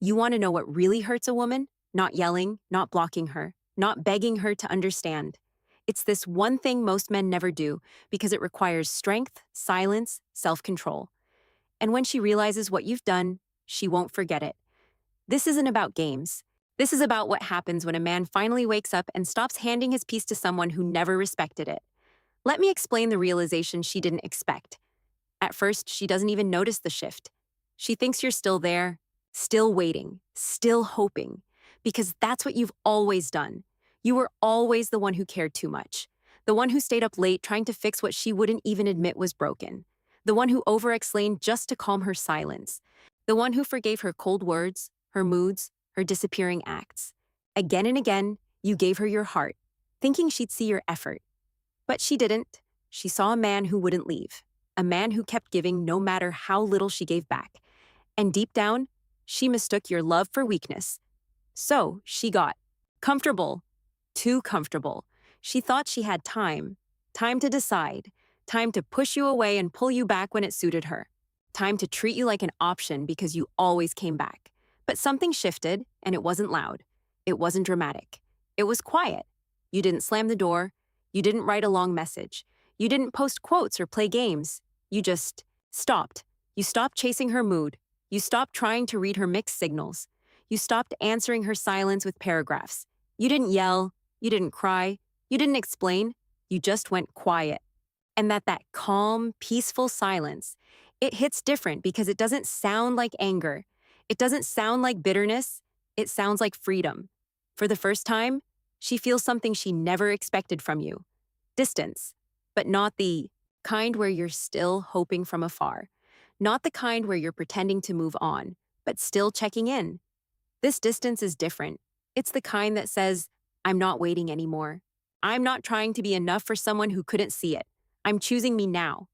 You want to know what really hurts a woman? Not yelling, not blocking her, not begging her to understand. It's this one thing most men never do because it requires strength, silence, self control. And when she realizes what you've done, she won't forget it. This isn't about games. This is about what happens when a man finally wakes up and stops handing his peace to someone who never respected it. Let me explain the realization she didn't expect. At first, she doesn't even notice the shift. She thinks you're still there, still waiting, still hoping, because that's what you've always done. You were always the one who cared too much, the one who stayed up late trying to fix what she wouldn't even admit was broken, the one who over-explained just to calm her silence, the one who forgave her cold words, her moods, her disappearing acts. Again and again, you gave her your heart, thinking she'd see your effort. But she didn't. She saw a man who wouldn't leave, a man who kept giving no matter how little she gave back. And deep down, she mistook your love for weakness. So she got comfortable, too comfortable. She thought she had time to decide, time to push you away and pull you back when it suited her, time to treat you like an option because you always came back. But something shifted, and it wasn't loud. It wasn't dramatic. It was quiet. You didn't slam the door. You didn't write a long message. You didn't post quotes or play games. You just stopped. You stopped chasing her mood. You stopped trying to read her mixed signals. You stopped answering her silence with paragraphs. You didn't yell. You didn't cry. You didn't explain. You just went quiet. And that calm, peaceful silence, it hits different because it doesn't sound like anger. It doesn't sound like bitterness. It sounds like freedom. For the first time, she feels something she never expected from you. Distance, but not the kind where you're still hoping from afar. Not the kind where you're pretending to move on, but still checking in. This distance is different. It's the kind that says, I'm not waiting anymore. I'm not trying to be enough for someone who couldn't see it. I'm choosing me now.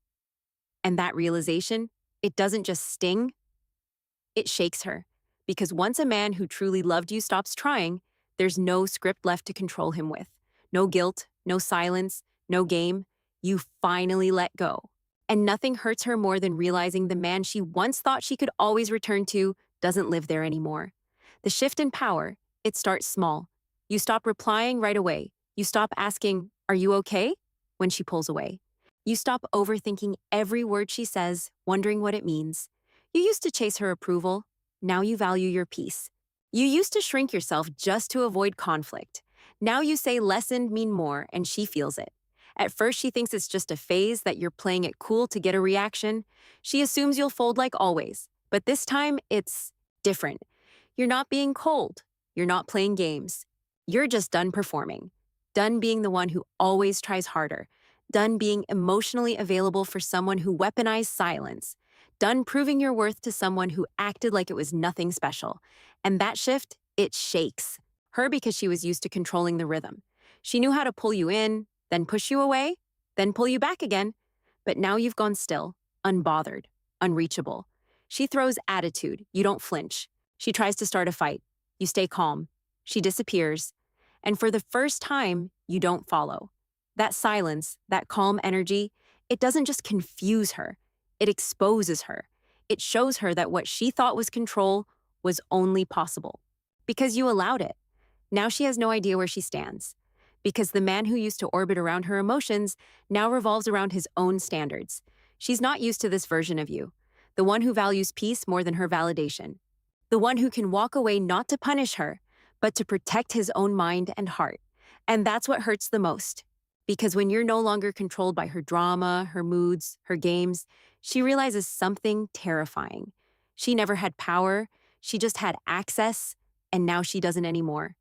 And that realization, it doesn't just sting, it shakes her. Because once a man who truly loved you stops trying, there's no script left to control him with. No guilt, no silence, no game. You finally let go. And nothing hurts her more than realizing the man she once thought she could always return to doesn't live there anymore. The shift in power, it starts small. You stop replying right away. You stop asking, "Are you okay?" when she pulls away. You stop overthinking every word she says, wondering what it means. You used to chase her approval. Now you value your peace. You used to shrink yourself just to avoid conflict. Now you say less and mean more, and she feels it. At first, she thinks it's just a phase that you're playing it cool to get a reaction. She assumes you'll fold like always. But this time, it's different. You're not being cold. You're not playing games. You're just done performing. Done being the one who always tries harder. Done being emotionally available for someone who weaponized silence. Done proving your worth to someone who acted like it was nothing special. And that shift, it shakes her because she was used to controlling the rhythm. She knew how to pull you in, then push you away, then pull you back again. But now you've gone still, unbothered, unreachable. She throws attitude, you don't flinch. She tries to start a fight, you stay calm. She disappears. And for the first time, you don't follow. That silence, that calm energy, it doesn't just confuse her. It exposes her. It shows her that what she thought was control was only possible. Because you allowed it. Now she has no idea where she stands. Because the man who used to orbit around her emotions now revolves around his own standards. She's not used to this version of you. The one who values peace more than her validation. The one who can walk away not to punish her, but to protect his own mind and heart. And that's what hurts the most. Because when you're no longer controlled by her drama, her moods, her games, she realizes something terrifying. She never had power, she just had access, and now she doesn't anymore.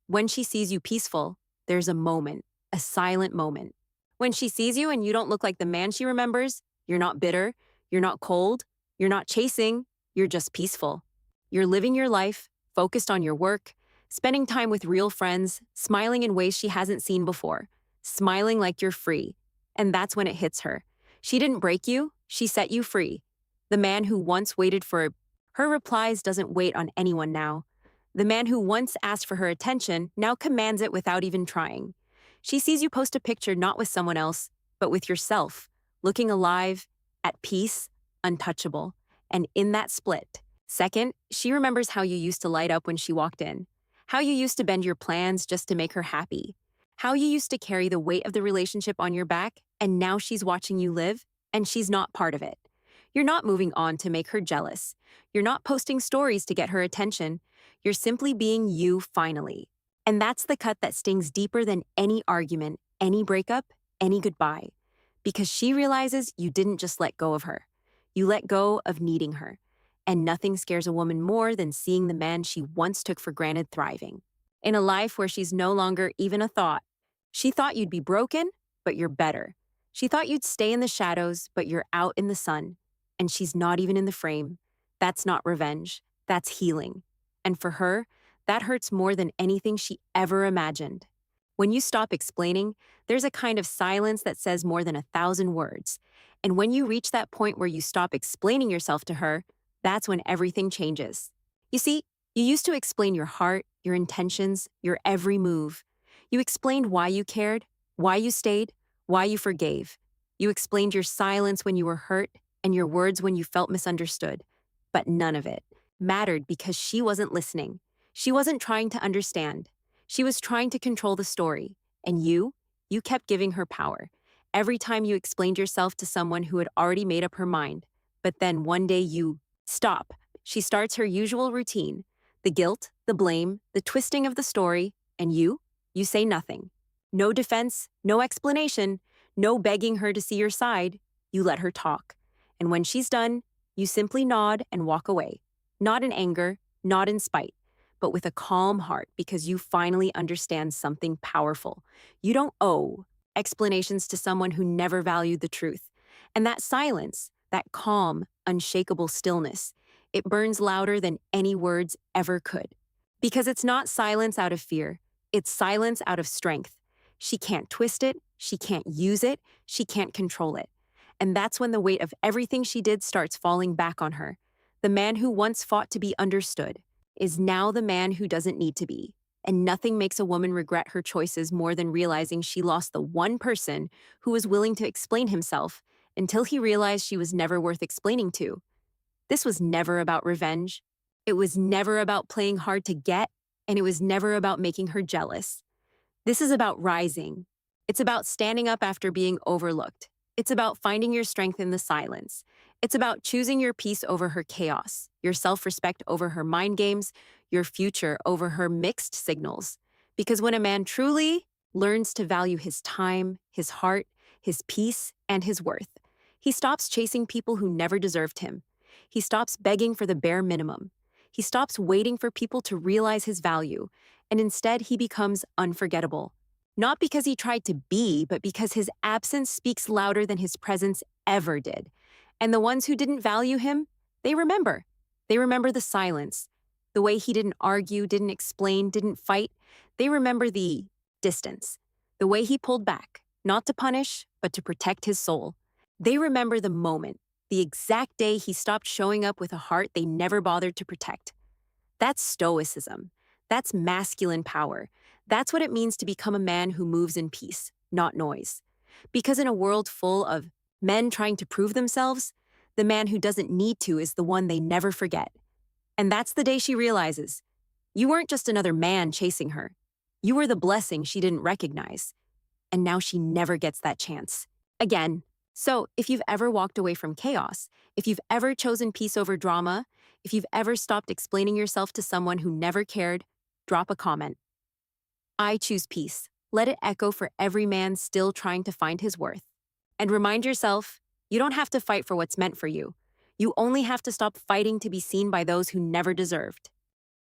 When she sees you peaceful, there's a moment, a silent moment. When she sees you and you don't look like the man she remembers, you're not bitter, you're not cold, you're not chasing, you're just peaceful. You're living your life, focused on your work, spending time with real friends, smiling in ways she hasn't seen before, smiling like you're free. And that's when it hits her. She didn't break you, she set you free. The man who once waited for her replies doesn't wait on anyone now. The man who once asked for her attention now commands it without even trying. She sees you post a picture not with someone else, but with yourself, looking alive, at peace, untouchable. And in that split, Second, she remembers how you used to light up when she walked in, how you used to bend your plans just to make her happy, how you used to carry the weight of the relationship on your back, and now she's watching you live, and she's not part of it. You're not moving on to make her jealous. You're not posting stories to get her attention. You're simply being you finally. And that's the cut that stings deeper than any argument, any breakup, any goodbye. Because she realizes you didn't just let go of her. You let go of needing her. And nothing scares a woman more than seeing the man she once took for granted thriving. In a life where she's no longer even a thought. She thought you'd be broken, but you're better. She thought you'd stay in the shadows, but you're out in the sun. And she's not even in the frame. That's not revenge. That's healing. And for her, that hurts more than anything she ever imagined. When you stop explaining, there's a kind of silence that says more than 1,000 words. And when you reach that point where you stop explaining yourself to her, that's when everything changes. You see, you used to explain your heart, your intentions, your every move. You explained why you cared, why you stayed, why you forgave. You explained your silence when you were hurt and your words when you felt misunderstood. But none of it mattered because she wasn't listening. She wasn't trying to understand. She was trying to control the story. And you kept giving her power. Every time you explained yourself to someone who had already made up her mind. But then one day you stop. She starts her usual routine. The guilt, the blame, the twisting of the story. And you say nothing. No defense, no explanation, no begging her to see your side. You let her talk. And when she's done, you simply nod and walk away. Not in anger, not in spite, but with a calm heart because you finally understand something powerful. You don't owe explanations to someone who never valued the truth. And that silence, that calm, unshakable stillness, it burns louder than any words ever could. Because it's not silence out of fear, it's silence out of strength. She can't twist it, she can't use it, she can't control it. And that's when the weight of everything she did starts falling back on her. The man who once fought to be understood is now the man who doesn't need to be. And nothing makes a woman regret her choices more than realizing she lost the one person who was willing to explain himself until he realized she was never worth explaining to. This was never about revenge. It was never about playing hard to get, and it was never about making her jealous. This is about rising. It's about standing up after being overlooked. It's about finding your strength in the silence. It's about choosing your peace over her chaos, your self-respect over her mind games, your future over her mixed signals. Because when a man truly learns to value his time, his heart, his peace, and his worth, he stops chasing people who never deserved him. He stops begging for the bare minimum. He stops waiting for people to realize his value, and instead he becomes unforgettable. Not because he tried to be, but because his absence speaks louder than his presence ever did. And the ones who didn't value him, they remember. They remember the silence, the way he didn't argue, didn't explain, didn't fight. They remember the distance, the way he pulled back, not to punish, but to protect his soul. They remember the moment, the exact day he stopped showing up with a heart they never bothered to protect. That's stoicism. That's masculine power. That's what it means to become a man who moves in peace, not noise. Because in a world full of men trying to prove themselves, the man who doesn't need to is the one they never forget. And that's the day she realizes, you weren't just another man chasing her. You were the blessing she didn't recognize. And now she never gets that chance. Again. So if you've ever walked away from chaos, if you've ever chosen peace over drama, if you've ever stopped explaining yourself to someone who never cared, drop a comment. I choose peace. Let it echo for every man still trying to find his worth. And remind yourself, you don't have to fight for what's meant for you. You only have to stop fighting to be seen by those who never deserved.